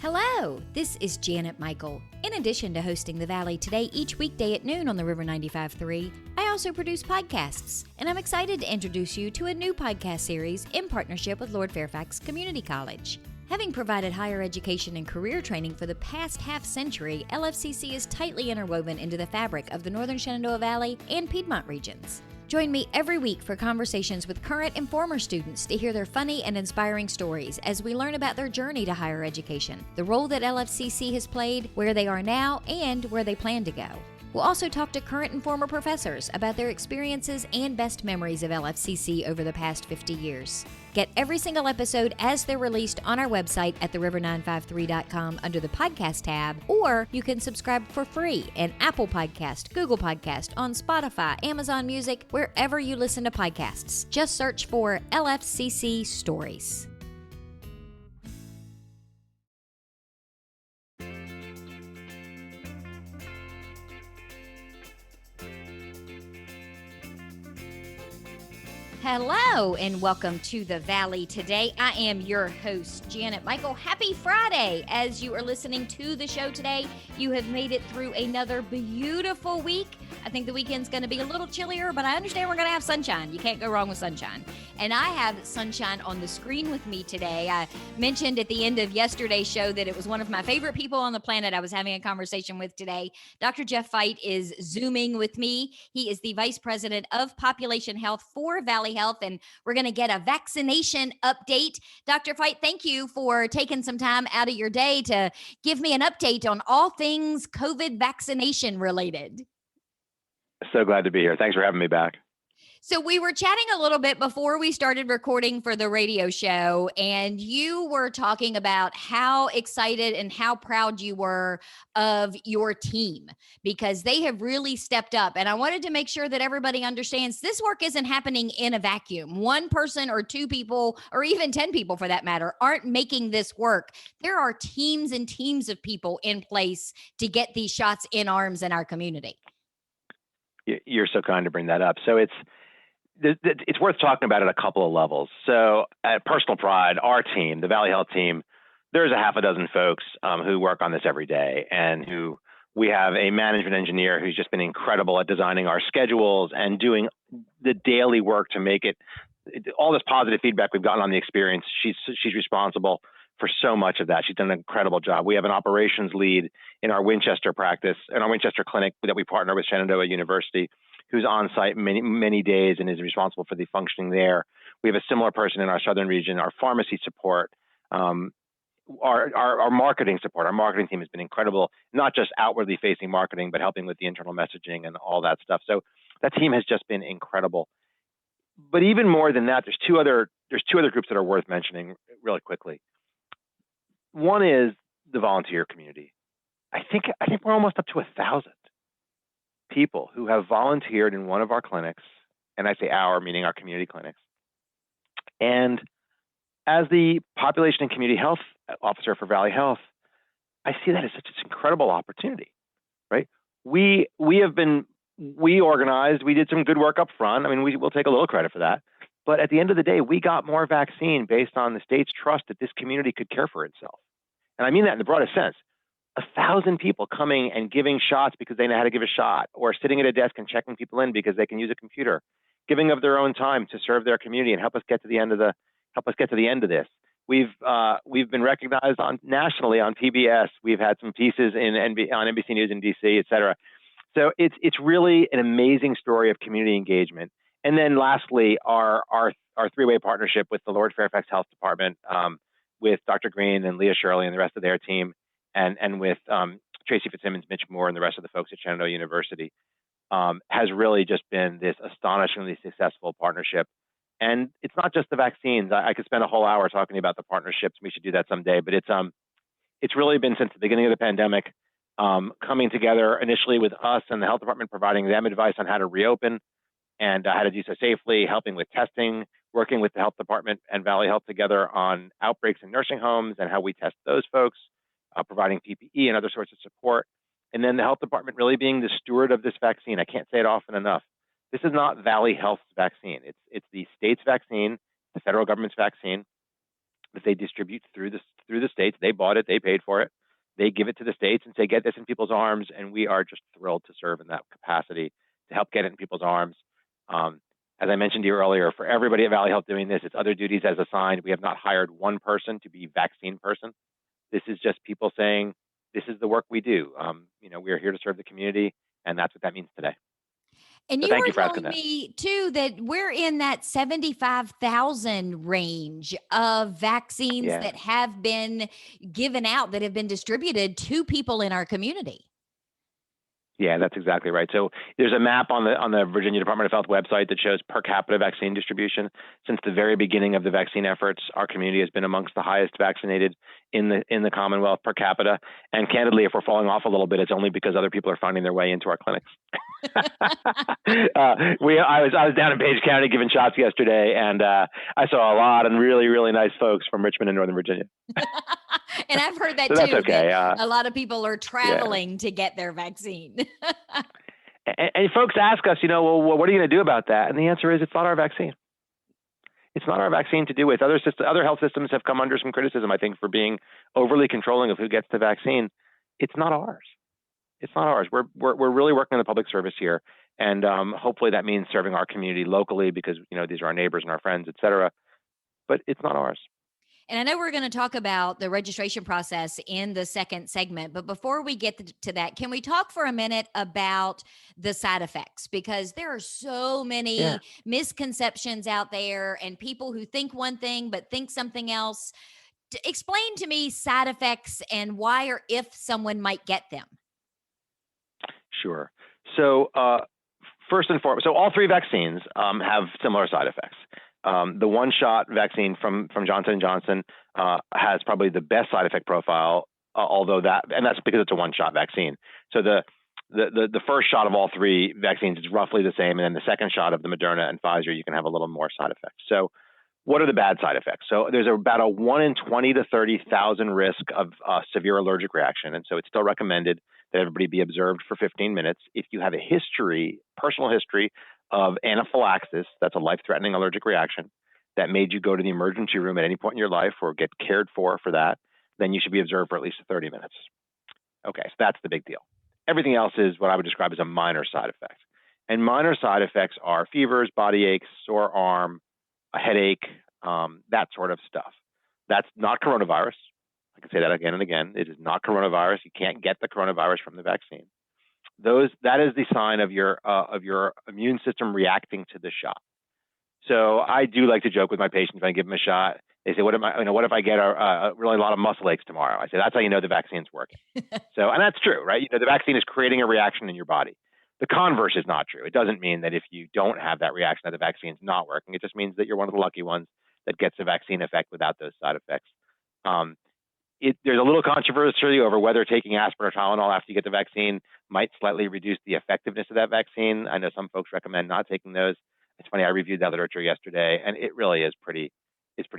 Hello, this is Janet Michael. In addition to hosting the Valley Today each weekday at noon on the River 95.3, I also produce podcasts, and I'm excited to introduce you to a new podcast series in partnership with Lord Fairfax Community College. Having provided higher education and career training for the past half-century, LFCC is tightly interwoven into the fabric of the Northern Shenandoah Valley and Piedmont regions. Join me every week for conversations with current and former students to hear their funny and inspiring stories as we learn about their journey to higher education, the role that LFCC has played, where they are now, and where they plan to go. We'll also talk to current and former professors about their experiences and best memories of LFCC over the past 50 years. Get every single episode as they're released on our website at theriver953.com under the podcast tab, or you can subscribe for free in Apple Podcast, Google Podcast, on Spotify, Amazon Music, wherever you listen to podcasts. Just search for LFCC Stories. Hello and welcome to the Valley Today. I am your host, Janet Michael. Happy Friday. As you are listening to the show today, you have made it through another beautiful week. I think the weekend's going to be a little chillier, but I understand we're going to have sunshine. You can't go wrong with sunshine. And I have sunshine on the screen with me today. I mentioned at the end of yesterday's show that it was one of my favorite people on the planet I was having a conversation with today. Dr. Jeff Feit is Zooming with me. He is the Vice President of Population Health for Valley Health, and we're going to get a vaccination update. Dr. Feit, thank you for taking some time out of your day to give me an update on all things COVID vaccination related. So glad to be here. Thanks for having me back. So we were chatting a little bit before we started recording for the radio show, and you were talking about how excited and how proud you were of your team because they have really stepped up. And I wanted to make sure that everybody understands this work isn't happening in a vacuum. One person or two people, or even 10 people for that matter, aren't making this work. There are teams and teams of people in place to get these shots in arms in our community. You're so kind to bring that up. So it's worth talking about at a couple of levels. So at personal pride, our team, the Valley Health team, there's a half a dozen folks who work on this every day, and who we have a management engineer who's just been incredible at designing our schedules and doing the daily work to make it all this positive feedback we've gotten on the experience. She's responsible for so much of that. She's done an incredible job. We have an operations lead in our Winchester practice, in our Winchester clinic that we partner with Shenandoah University, who's on site many days and is responsible for the functioning there. We have a similar person in our southern region, our pharmacy support, our marketing support. Our marketing team has been incredible, not just outwardly facing marketing, but helping with the internal messaging and all that stuff. So that team has just been incredible. But even more than that, there's two other groups that are worth mentioning really quickly. One is the volunteer community. I think we're almost up to 1,000 people who have volunteered in one of our clinics, and I say our, meaning our community clinics. And as the population and community health officer for Valley Health, I see that as such an incredible opportunity, right? We organized, we did some good work up front. I mean, we'll take a little credit for that. But at the end of the day, we got more vaccine based on the state's trust that this community could care for itself. And I mean that in the broadest sense. 1,000 people coming and giving shots because they know how to give a shot, or sitting at a desk and checking people in because they can use a computer, giving of their own time to serve their community and help us get to the end of this. We've been recognized nationally on PBS. We've had some pieces on NBC News in DC, et cetera. So it's really an amazing story of community engagement. And then lastly, our three-way partnership with the Lord Fairfax Health Department, with Dr. Green and Leah Shirley and the rest of their team, and with Tracy Fitzsimmons, Mitch Moore, and the rest of the folks at Shenandoah University, has really just been this astonishingly successful partnership. And it's not just the vaccines. I could spend a whole hour talking about the partnerships. We should do that someday. But it's really been since the beginning of the pandemic, coming together initially with us and the health department, providing them advice on how to reopen and how to do so safely, helping with testing, working with the health department and Valley Health together on outbreaks in nursing homes and how we test those folks, providing PPE and other sorts of support. And then the health department really being the steward of this vaccine. I can't say it often enough. This is not Valley Health's vaccine. It's the state's vaccine, the federal government's vaccine. that they distribute through the states. They bought it, they paid for it. They give it to the states and say, get this in people's arms. And we are just thrilled to serve in that capacity to help get it in people's arms. As I mentioned to you earlier, for everybody at Valley Health doing this, it's other duties as assigned. We have not hired one person to be vaccine person. This is just people saying, this is the work we do. We are here to serve the community, and that's what that means today. And So you thank were you for asking telling that. me too that we're in that 75,000 range of vaccines that have been given out, that have been distributed to people in our community. Yeah, that's exactly right. So there's a map on the Virginia Department of Health website that shows per capita vaccine distribution. Since the very beginning of the vaccine efforts, our community has been amongst the highest vaccinated in the Commonwealth per capita. And candidly, if we're falling off a little bit, it's only because other people are finding their way into our clinics. I was down in Page County giving shots yesterday, and I saw a lot of really, really nice folks from Richmond and Northern Virginia. And I've heard that so too. That's okay. That a lot of people are traveling to get their vaccine. and folks ask us, well, what are you going to do about that? And the answer is, it's not our vaccine. It's not our vaccine to do with. Other health systems have come under some criticism, I think, for being overly controlling of who gets the vaccine. It's not ours. It's not ours. We're really working on the public service here, and hopefully that means serving our community locally because these are our neighbors and our friends, et cetera. But it's not ours. And I know we're going to talk about the registration process in the second segment, but before we get to that, can we talk for a minute about the side effects? Because there are so many misconceptions out there and people who think one thing but think something else. Explain to me side effects and why or if someone might get them. Sure. So first and foremost, so all three vaccines have similar side effects. The one-shot vaccine from Johnson & Johnson has probably the best side effect profile, and that's because it's a one-shot vaccine. So the first shot of all three vaccines is roughly the same, and then the second shot of the Moderna and Pfizer, you can have a little more side effects. So what are the bad side effects? So there's about a 1 in 20 to 30,000 risk of severe allergic reaction, and so it's still recommended that everybody be observed for 15 minutes. If you have a personal history of anaphylaxis, that's a life-threatening allergic reaction, that made you go to the emergency room at any point in your life or get cared for that, then you should be observed for at least 30 minutes. Okay, so that's the big deal. Everything else is what I would describe as a minor side effect. And minor side effects are fevers, body aches, sore arm, a headache, that sort of stuff. That's not coronavirus. I can say that again and again. It is not coronavirus. You can't get the coronavirus from the vaccine. That is the sign of your immune system reacting to the shot. So I do like to joke with my patients when I give them a shot. They say, "What if I get a really lot of muscle aches tomorrow?" I say, "That's how you know the vaccine's working." And that's true, right? The vaccine is creating a reaction in your body. The converse is not true. It doesn't mean that if you don't have that reaction that the vaccine's not working. It just means that you're one of the lucky ones that gets the vaccine effect without those side effects. There's a little controversy over whether taking aspirin or Tylenol after you get the vaccine might slightly reduce the effectiveness of that vaccine. I know some folks recommend not taking those. It's funny, I reviewed that literature yesterday, and it really is pretty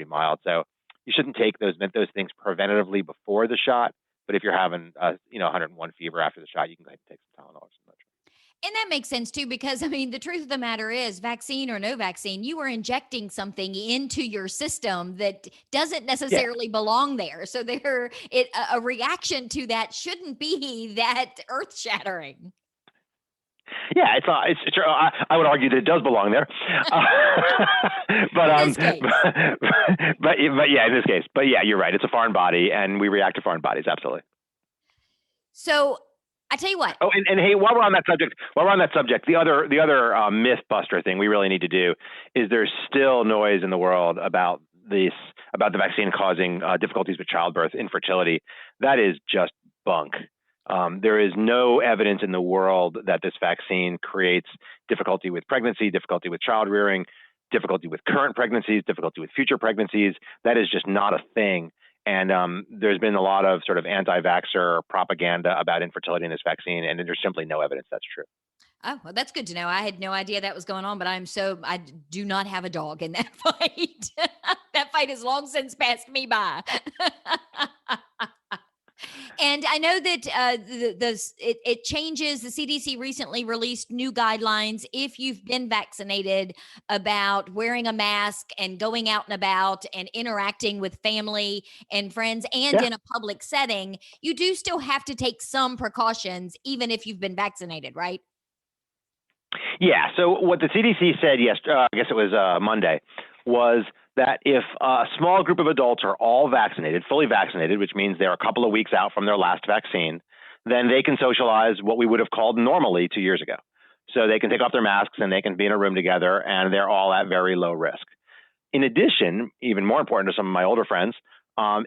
mild. So you shouldn't take those things preventatively before the shot. But if you're having 101 fever after the shot, you can go ahead and take some Tylenol or some. And that makes sense too, because the truth of the matter is, vaccine or no vaccine, you are injecting something into your system that doesn't necessarily belong there. So a reaction to that shouldn't be that earth shattering. Yeah, it's true. I would argue that it does belong there, but yeah, in this case. But yeah, you're right. It's a foreign body, and we react to foreign bodies. Absolutely. So I tell you what. Oh, and hey, while we're on that subject, the other myth buster thing we really need to do is there's still noise in the world about the vaccine causing difficulties with childbirth, infertility. That is just bunk. There is no evidence in the world that this vaccine creates difficulty with pregnancy, difficulty with child rearing, difficulty with current pregnancies, difficulty with future pregnancies. That is just not a thing. And there's been a lot of sort of anti-vaxxer propaganda about infertility in this vaccine, and there's simply no evidence that's true. Oh, well, that's good to know. I had no idea that was going on, but I do not have a dog in that fight. That fight has long since passed me by. And I know that it changes. The CDC recently released new guidelines if you've been vaccinated about wearing a mask and going out and about and interacting with family and friends and Yeah. in a public setting. You do still have to take some precautions, even if you've been vaccinated, right? Yeah. So what the CDC said I guess it was Monday, was that if a small group of adults are all vaccinated, fully vaccinated, which means they're a couple of weeks out from their last vaccine, then they can socialize what we would have called normally 2 years ago. So they can take off their masks and they can be in a room together, and they're all at very low risk. In addition, even more important to some of my older friends,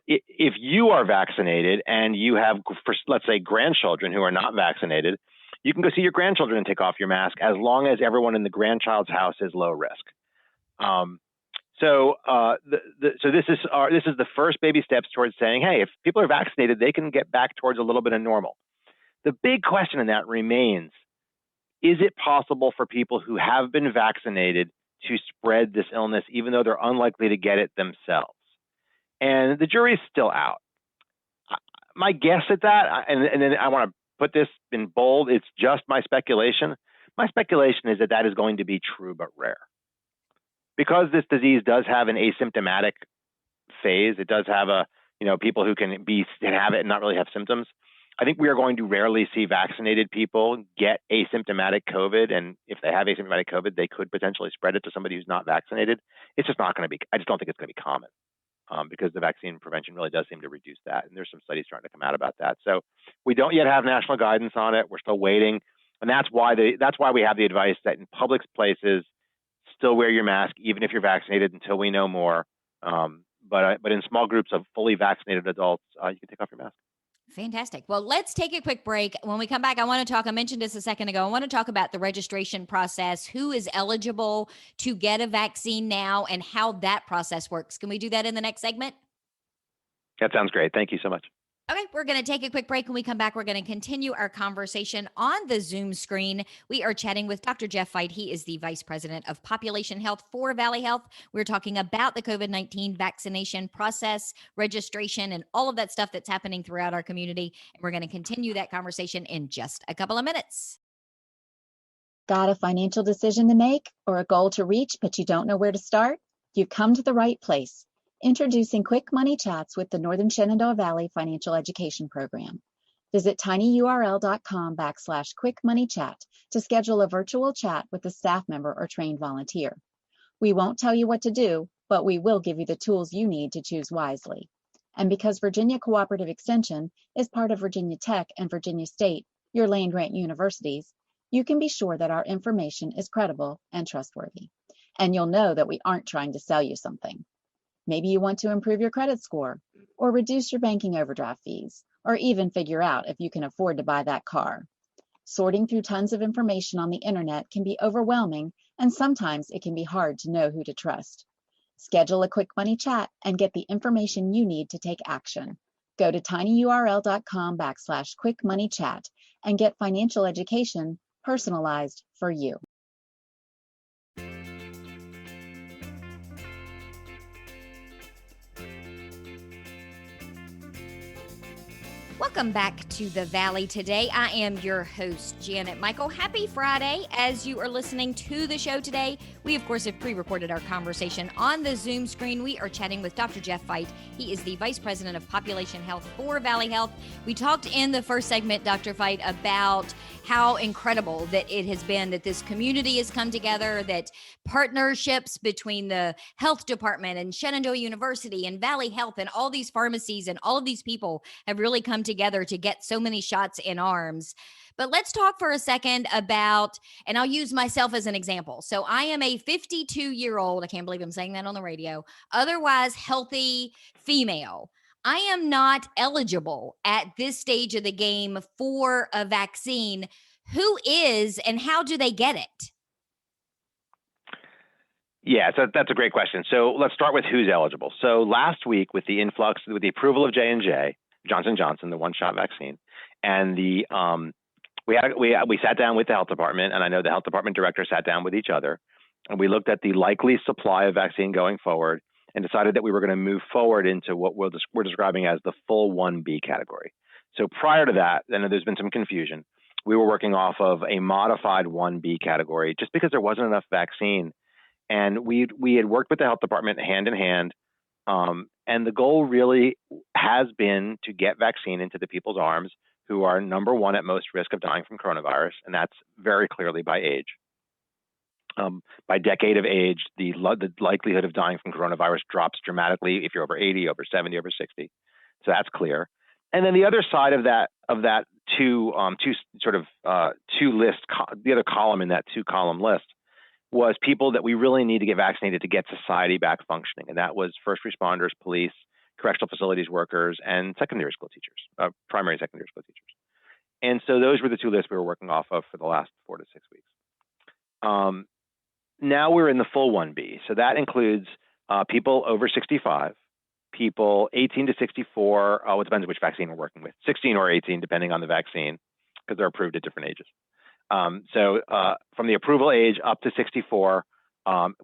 if you are vaccinated and you have, let's say, grandchildren who are not vaccinated, you can go see your grandchildren and take off your mask as long as everyone in the grandchild's house is low risk. So this is the first baby steps towards saying, hey, if people are vaccinated, they can get back towards a little bit of normal. The big question in that remains, is it possible for people who have been vaccinated to spread this illness, even though they're unlikely to get it themselves? And the jury's still out. My guess at that, and then I want to put this in bold, it's just my speculation. My speculation is that that is going to be true but rare. Because this disease does have an asymptomatic phase, it does have people who can have it and not really have symptoms. I think we are going to rarely see vaccinated people get asymptomatic COVID. And if they have asymptomatic COVID, they could potentially spread it to somebody who's not vaccinated. It's just not going to be, I just don't think it's going to be common because the vaccine prevention really does seem to reduce that. And there's some studies starting to come out about that. So we don't yet have national guidance on it. We're still waiting. And that's why we have the advice that in public places, still wear your mask, even if you're vaccinated, until we know more. But in small groups of fully vaccinated adults, you can take off your mask. Fantastic. Well, let's take a quick break. When we come back, I mentioned this a second ago, I want to talk about the registration process, who is eligible to get a vaccine now, and how that process works. Can we do that in the next segment? That sounds great. Thank you so much. Okay, we're going to take a quick break. When we come back, we're going to continue our conversation on the Zoom screen. We are chatting with Dr. Jeff Feit. He is the Vice President of Population Health for Valley Health. We're talking about the COVID-19 vaccination process, registration, and all of that stuff that's happening throughout our community. And we're going to continue that conversation in just a couple of minutes. Got a financial decision to make or a goal to reach, but you don't know where to start? You've come to the right place. Introducing Quick Money Chats with the Northern Shenandoah Valley Financial Education Program. Visit tinyurl.com/quickmoneychat to schedule a virtual chat with a staff member or trained volunteer. We won't tell you what to do, but we will give you the tools you need to choose wisely. And because Virginia Cooperative Extension is part of Virginia Tech and Virginia State, your land-grant universities, you can be sure that our information is credible and trustworthy. And you'll know that we aren't trying to sell you something. Maybe you want to improve your credit score, or reduce your banking overdraft fees, or even figure out if you can afford to buy that car. Sorting through tons of information on the internet can be overwhelming, and sometimes it can be hard to know who to trust. Schedule a Quick Money Chat and get the information you need to take action. Go to tinyurl.com/quickmoneychat and get financial education personalized for you. Welcome back to the Valley today. I am your host, Janet Michael. Happy Friday. As you are listening to the show today, we, of course, have pre-recorded our conversation on the Zoom screen. We are chatting with Dr. Jeff Feit. He is the Vice President of Population Health for Valley Health. We talked in the first segment, Dr. Feit, about how incredible that it has been that this community has come together, that partnerships between the health department and Shenandoah University and Valley Health and all these pharmacies and all of these people have really come together to get so many shots in arms. But let's talk for a second about, and I'll use myself as an example. So I am a 52-year-old, I can't believe I'm saying that on the radio, otherwise healthy female. I am not eligible at this stage of the game for a vaccine. Who is, and how do they get it? Yeah, so that's a great question. So let's start with who's eligible. So last week, with the approval of J&J, Johnson & Johnson, the one-shot vaccine, and we sat down with the health department, and I know the health department director sat down with each other, and we looked at the likely supply of vaccine going forward and decided that we were going to move forward into what we're describing as the full 1B category. So prior to that, then there's been some confusion. We were working off of a modified 1B category just because there wasn't enough vaccine. And we had worked with the health department hand in hand. And the goal really has been to get vaccine into the people's arms who are number one at most risk of dying from coronavirus. And that's very clearly by age. By decade of age, the likelihood of dying from coronavirus drops dramatically if you're over 80, over 70, over 60. So that's clear. And then the other side of that two list, the other column in that 2-column list was people that we really need to get vaccinated to get society back functioning. And that was first responders, police, correctional facilities workers, and secondary school teachers, primary and secondary school teachers. And so those were the 2 lists we were working off of for the last 4 to 6 weeks. Now we're in the full 1B. So that includes people over 65, people 18 to 64, it depends on which vaccine we're working with, 16 or 18, depending on the vaccine, because they're approved at different ages. So from the approval age up to 64,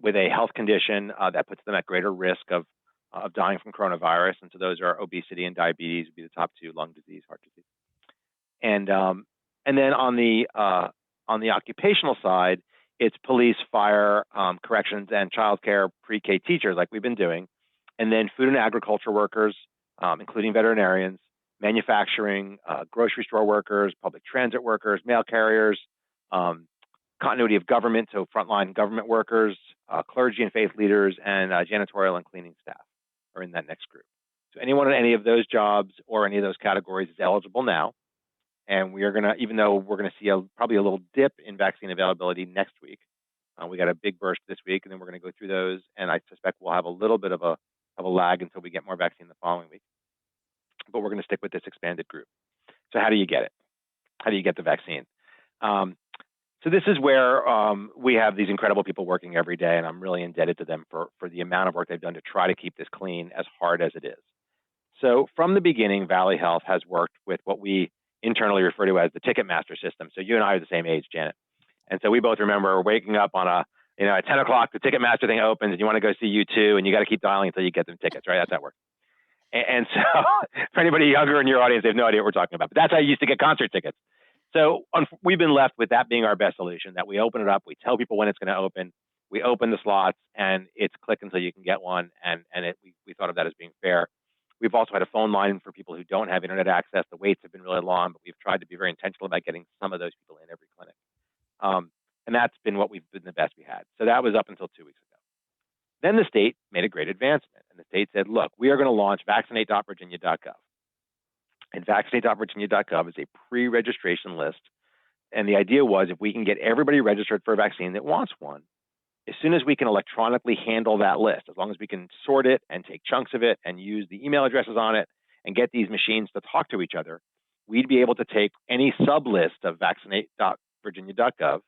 with a health condition that puts them at greater risk of dying from coronavirus. And so those are obesity and diabetes would be the top 2, lung disease, heart disease. And then on the occupational side, it's police, fire, corrections, and childcare pre-K teachers like we've been doing. And then food and agriculture workers, including veterinarians, manufacturing, grocery store workers, public transit workers, mail carriers, continuity of government, so frontline government workers, clergy and faith leaders, and janitorial and cleaning staff are in that next group. So anyone in any of those jobs or any of those categories is eligible now. And we are going to, even though we're going to see probably a little dip in vaccine availability next week, we got a big burst this week, and then we're going to go through those. And I suspect we'll have a little bit of a lag until we get more vaccine the following week. But we're going to stick with this expanded group. So how do you get it? How do you get the vaccine? So this is where we have these incredible people working every day, and I'm really indebted to them for the amount of work they've done to try to keep this clean, as hard as it is. So from the beginning, Valley Health has worked with what we internally refer to as the Ticketmaster system. So you and I are the same age, Janet. And so we both remember waking up on at 10 o'clock, the Ticketmaster thing opens and you want to go see U2 and you got to keep dialing until you get them tickets, right? That's how it works. And so for anybody younger in your audience, they have no idea what we're talking about, but that's how you used to get concert tickets. So we've been left with that being our best solution, that we open it up, we tell people when it's going to open, we open the slots, and it's click until you can get one. And we thought of that as being fair. We've also had a phone line for people who don't have internet access. The waits have been really long, but we've tried to be very intentional about getting some of those people in every clinic. And that's been what we've been the best we had. So that was up until 2 weeks ago. Then the state made a great advancement, and the state said, look, we are going to launch vaccinate.virginia.gov. And vaccinate.virginia.gov is a pre-registration list. And the idea was, if we can get everybody registered for a vaccine that wants one, as soon as we can electronically handle that list, as long as we can sort it and take chunks of it and use the email addresses on it and get these machines to talk to each other, we'd be able to take any sub-list of vaccinate.virginia.gov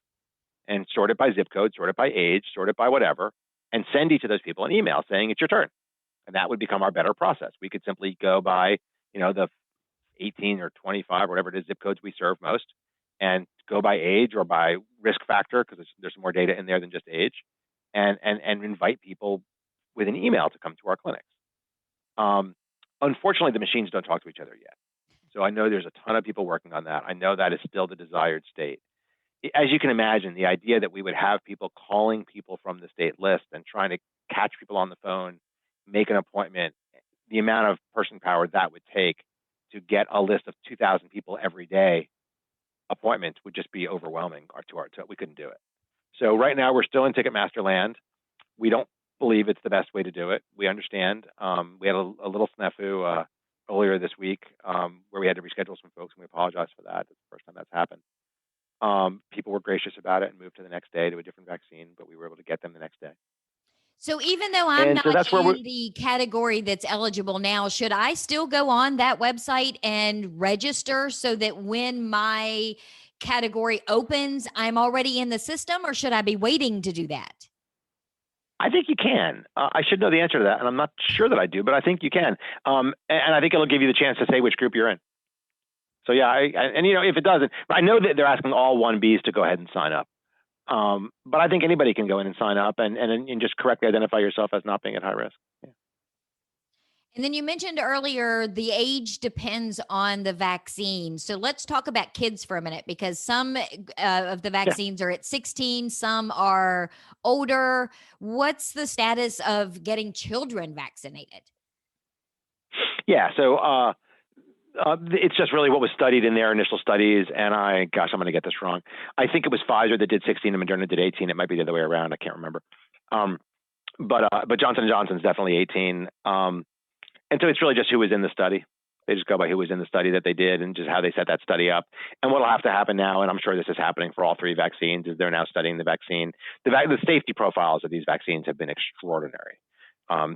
and sort it by zip code, sort it by age, sort it by whatever, and send each of those people an email saying it's your turn. And that would become our better process. We could simply go by, the 18 or 25 or whatever it is zip codes we serve most, and go by age or by risk factor, because there's more data in there than just age, and invite people with an email to come to our clinics. Unfortunately, the machines don't talk to each other yet. So I know there's a ton of people working on that. I know that is still the desired state. As you can imagine, the idea that we would have people calling people from the state list and trying to catch people on the phone, make an appointment, the amount of person power that would take to get a list of 2,000 people every day appointments would just be overwhelming we couldn't do it. So right now we're still in Ticketmaster land. We don't believe it's the best way to do it. We understand. We had a little snafu earlier this week where we had to reschedule some folks, and we apologize for that. It's the first time that's happened. People were gracious about it and moved to the next day to a different vaccine, but we were able to get them the next day. So even though I'm not in the category that's eligible now, should I still go on that website and register so that when my category opens, I'm already in the system, or should I be waiting to do that? I think you can. I should know the answer to that, and I'm not sure that I do, but I think you can. And I think it'll give you the chance to say which group you're in. So yeah, if it doesn't, I know that they're asking all 1Bs to go ahead and sign up. But I think anybody can go in and sign up and just correctly identify yourself as not being at high risk. Yeah. And then you mentioned earlier the age depends on the vaccine. So let's talk about kids for a minute, because some of the Yeah. vaccines are at 16, some are older. What's the status of getting children vaccinated? Yeah. So it's just really what was studied in their initial studies. And I'm going to get this wrong. I think it was Pfizer that did 16 and Moderna did 18. It might be the other way around. I can't remember. But Johnson & Johnson's definitely 18. And so it's really just who was in the study. They just go by who was in the study that they did and just how they set that study up. And what will have to happen now, and I'm sure this is happening for all three vaccines, is they're now studying the vaccine. The safety profiles of these vaccines have been extraordinary.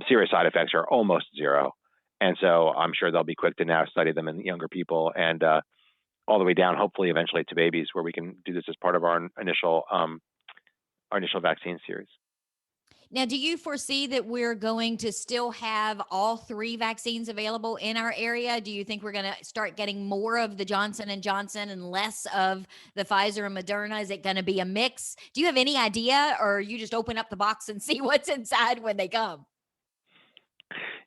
Serious side effects are almost zero. And so I'm sure they'll be quick to now study them in younger people and all the way down, hopefully, eventually to babies, where we can do this as part of our initial vaccine series. Now, do you foresee that we're going to still have all three vaccines available in our area? Do you think we're going to start getting more of the Johnson & Johnson and less of the Pfizer and Moderna? Is it going to be a mix? Do you have any idea, or you just open up the box and see what's inside when they come?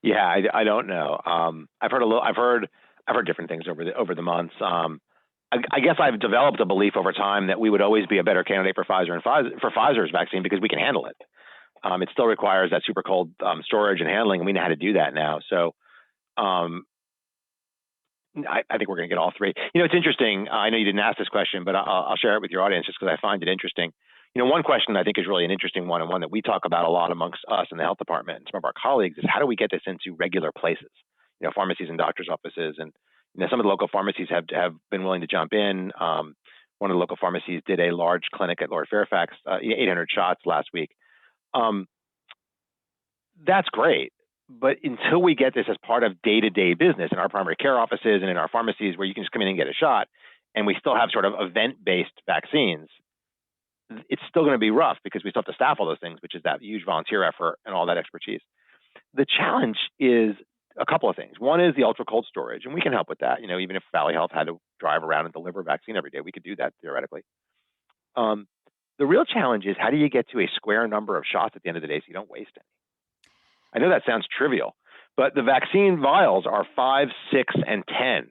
Yeah, I don't know. I've heard different things over the months. I guess I've developed a belief over time that we would always be a better candidate for Pfizer's vaccine because we can handle it. It still requires that super cold storage and handling, and we know how to do that now. So I think we're going to get all three. It's interesting. I know you didn't ask this question, but I'll share it with your audience just because I find it interesting. One question I think is really an interesting one, and one that we talk about a lot amongst us in the health department and some of our colleagues, is how do we get this into regular places? Pharmacies and doctors' offices, and some of the local pharmacies have been willing to jump in. One of the local pharmacies did a large clinic at Lord Fairfax, 800 shots last week. That's great. But until we get this as part of day-to-day business in our primary care offices and in our pharmacies where you can just come in and get a shot, and we still have sort of event-based vaccines, it's still going to be rough because we still have to staff all those things, which is that huge volunteer effort and all that expertise. The challenge is a couple of things. One is the ultra-cold storage, and we can help with that. Even if Valley Health had to drive around and deliver a vaccine every day, we could do that theoretically. The real challenge is, how do you get to a square number of shots at the end of the day so you don't waste any? I know that sounds trivial, but the vaccine vials are 5, 6, and 10.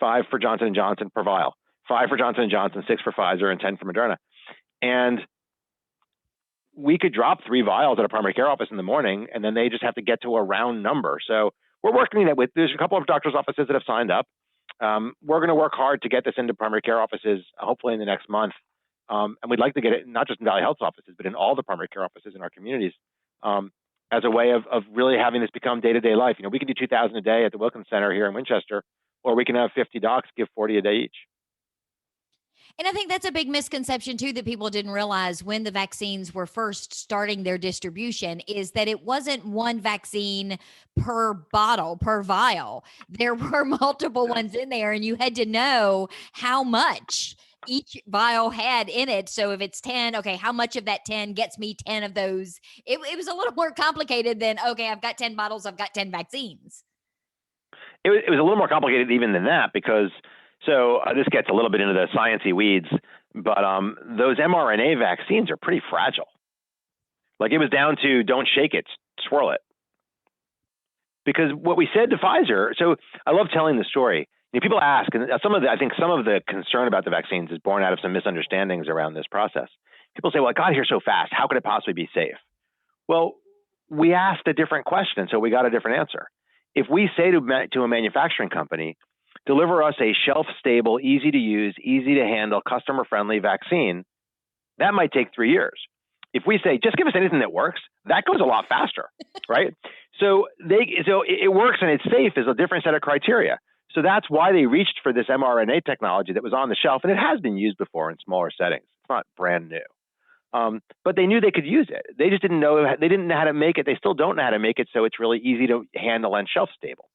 5 for Johnson & Johnson per vial, 5 for Johnson & Johnson, 6 for Pfizer, and 10 for Moderna. And we could drop 3 vials at a primary care office in the morning, and then they just have to get to a round number. So we're working that with, there's a couple of doctors' offices that have signed up. We're going to work hard to get this into primary care offices, hopefully in the next month. And we'd like to get it not just in Valley Health's offices, but in all the primary care offices in our communities, as a way of really having this become day-to-day life. We can do 2,000 a day at the Wilkins Center here in Winchester, or we can have 50 docs give 40 a day each. And I think that's a big misconception too, that people didn't realize when the vaccines were first starting their distribution, is that it wasn't one vaccine per bottle, per vial. There were multiple ones in there, and you had to know how much each vial had in it. So if it's 10, okay, how much of that 10 gets me 10 of those? It was a little more complicated than, okay, I've got 10 bottles, I've got 10 vaccines. It was a little more complicated even than that, because this gets a little bit into the sciencey weeds, but those mRNA vaccines are pretty fragile. Like, it was down to don't shake it, swirl it. Because what we said to Pfizer, so I love telling the story. People ask, and I think some of the concern about the vaccines is born out of some misunderstandings around this process. People say, well, it got here so fast. How could it possibly be safe? Well, we asked a different question, so we got a different answer. If we say to a manufacturing company, deliver us a shelf-stable, easy-to-use, easy-to-handle, customer-friendly vaccine, that might take 3 years. If we say, just give us anything that works, that goes a lot faster, right? So it works and it's safe is a different set of criteria. So that's why they reached for this mRNA technology that was on the shelf, and it has been used before in smaller settings. It's not brand new. But they knew they could use it. They just didn't know, they didn't know how to make it. They still don't know how to make it so it's really easy to handle and shelf-stable.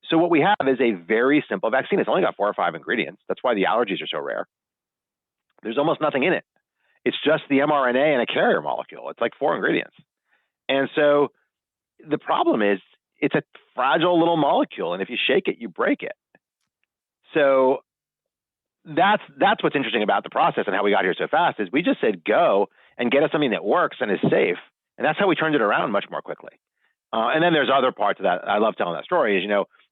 So what we have is a very simple vaccine. It's only got 4 or 5 ingredients. That's why the allergies are so rare. There's almost nothing in it. It's just the mRNA and a carrier molecule. It's like 4 ingredients. And so the problem is it's a fragile little molecule, and if you shake it, you break it. So that's what's interesting about the process and how we got here so fast, is we just said go and get us something that works and is safe. And that's how we turned it around much more quickly. And then there's other parts of that. I love telling that story is,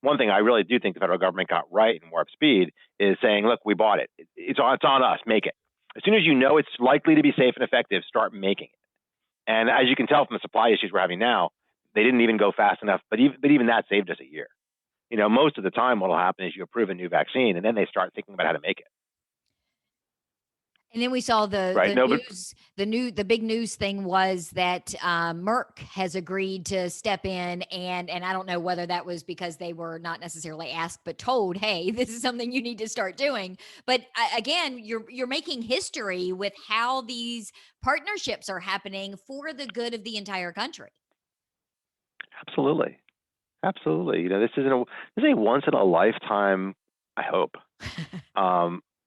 one thing I really do think the federal government got right in Warp Speed is saying, look, we bought it. It's on us. Make it. As soon as you know it's likely to be safe and effective, start making it. And as you can tell from the supply issues we're having now, they didn't even go fast enough. But even that saved us a year. Most of the time what will happen is you approve a new vaccine and then they start thinking about how to make it. And then we saw the Right. news. The big news thing was that Merck has agreed to step in, and I don't know whether that was because they were not necessarily asked, but told, "Hey, this is something you need to start doing." But again, you're making history with how these partnerships are happening for the good of the entire country. Absolutely. This is a once in a lifetime, I hope,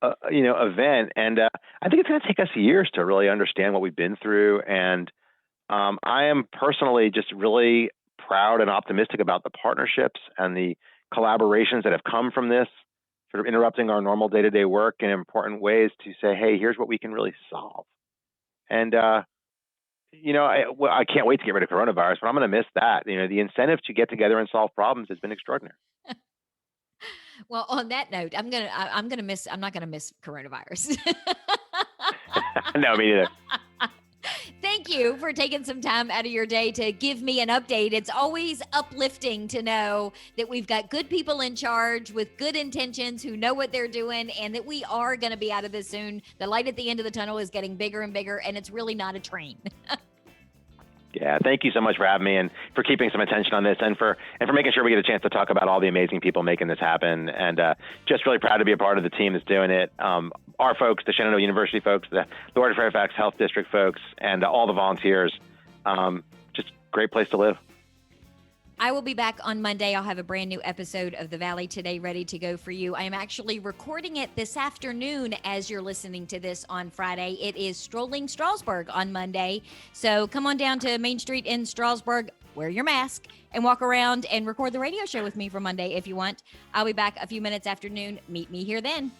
event. And I think it's going to take us years to really understand what we've been through. And I am personally just really proud and optimistic about the partnerships and the collaborations that have come from this, sort of interrupting our normal day-to-day work in important ways to say, hey, here's what we can really solve. And, I can't wait to get rid of coronavirus, but I'm going to miss that. The incentive to get together and solve problems has been extraordinary. Well, on that note, I'm not going to miss coronavirus. No, me neither. Thank you for taking some time out of your day to give me an update. It's always uplifting to know that we've got good people in charge with good intentions who know what they're doing, and that we are going to be out of this soon. The light at the end of the tunnel is getting bigger and bigger, and it's really not a train. Yeah, thank you so much for having me and for keeping some attention on this, and for making sure we get a chance to talk about all the amazing people making this happen. And just really proud to be a part of the team that's doing it. Our folks, the Shenandoah University folks, the Lord Fairfax Health District folks, and all the volunteers. Just great place to live. I will be back on Monday. I'll have a brand new episode of The Valley Today ready to go for you. I am actually recording it this afternoon as you're listening to this on Friday. It is Strolling Strasburg on Monday. So come on down to Main Street in Strasburg, wear your mask, and walk around and record the radio show with me for Monday if you want. I'll be back a few minutes after noon. Meet me here then.